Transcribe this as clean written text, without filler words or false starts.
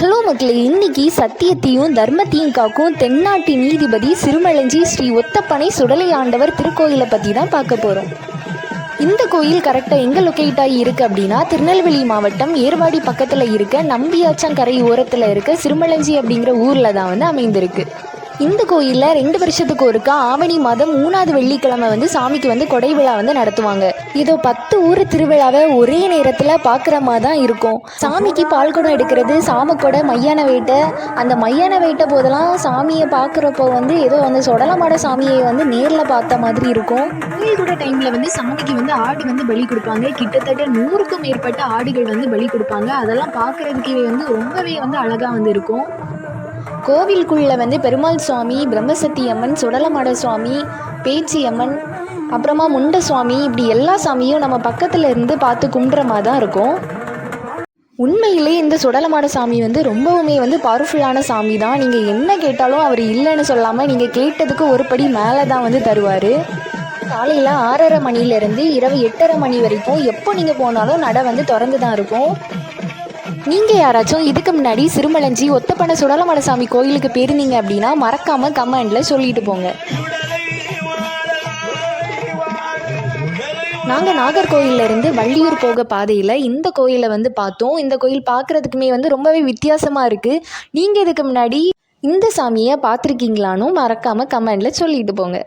Hello மக்களே, இன்னைக்கு சத்தியத்தையும் தர்மத்தையும் காக்கும் தென்னாட்டு நீதிபதி சிறுமலஞ்சி ஸ்ரீ ஒத்தப்பனை சுடலை ஆண்டவர் திருக்கோயிலை பற்றி தான் பார்க்க போகிறோம். இந்த கோயில் கரெக்டாக எங்கே லொக்கேட் ஆகி இருக்குது அப்படின்னா, திருநெல்வேலி மாவட்டம் ஏர்வாடி பக்கத்தில் இருக்க நம்பியாச்சங்கரை ஓரத்தில் இருக்க சிறுமலஞ்சி அப்படிங்கிற ஊரில் தான் வந்து அமைந்திருக்கு. இந்த கோயிலில் 2 வருஷத்துக்கு ஒருக்கா ஆவணி மாதம் 3வது வெள்ளிக்கிழமை வந்து சாமிக்கு வந்து கொடை விழா வந்து நடத்துவாங்க. இதோ 10 ஊர் திருவிழாவை ஒரே நேரத்தில் பார்க்குற மாதிரி தான் இருக்கும். சாமிக்கு பால் குடம் எடுக்கிறது, சாமக்கொடை, மையான வேட்டை. அந்த மையான வேட்டை போதெல்லாம் சாமியை பார்க்குறப்போ வந்து ஏதோ வந்து சொடலமாட சாமியை வந்து நேரில் பார்த்த மாதிரி இருக்கும். கோயில் கூட டைமில் வந்து சாமிக்கு வந்து ஆடு வந்து பலி கொடுப்பாங்க. கிட்டத்தட்ட 100க்கும் மேற்பட்ட ஆடுகள் வந்து பலி கொடுப்பாங்க. அதெல்லாம் பார்க்குறதுக்கே வந்து ரொம்பவே வந்து அழகாக வந்து இருக்கும். கோவிலுக்குள்ளே வந்து பெருமாள் சுவாமி, பிரம்மசக்தி அம்மன், சுடலமாட சுவாமி, பேச்சி அம்மன், அப்புறமா முண்ட சுவாமி, இப்படி எல்லா சாமியும் நம்ம பக்கத்தில் இருந்து பார்த்து கும்பிட்ற மாதிரி தான் இருக்கும். உண்மையிலே இந்த சுடலமாட சாமி வந்து ரொம்பவுமே வந்து பவர்ஃபுல்லான சாமி தான். நீங்கள் என்ன கேட்டாலும் அவர் இல்லைன்னு சொல்லாமல் நீங்கள் கேட்டதுக்கு ஒரு படி மேலே தான் வந்து தருவார். காலையில் 6:30 மணிலேருந்து இரவு 8:30 மணி வரைக்கும் எப்போ நீங்கள் போனாலும் நடை வந்து திறந்து தான் இருக்கும். நீங்கள் யாராச்சும் இதுக்கு முன்னாடி சிறுமலஞ்சி ஒத்தப்பனை சுடலமாட சாமி கோயிலுக்கு போயிருந்தீங்க அப்படின்னா மறக்காமல் கமெண்டில் சொல்லிட்டு போங்க. நாங்கள் நாகர்கோயிலேருந்து வள்ளியூர் போக பாதையில் இந்த கோயிலை வந்து பார்த்தோம். இந்த கோயில் பார்க்குறதுக்குமே வந்து ரொம்பவே வித்தியாசமாக இருக்குது. நீங்கள் இதுக்கு முன்னாடி இந்த சாமியை பார்த்துருக்கீங்களான்னு மறக்காமல் கமெண்டில் சொல்லிட்டு போங்க.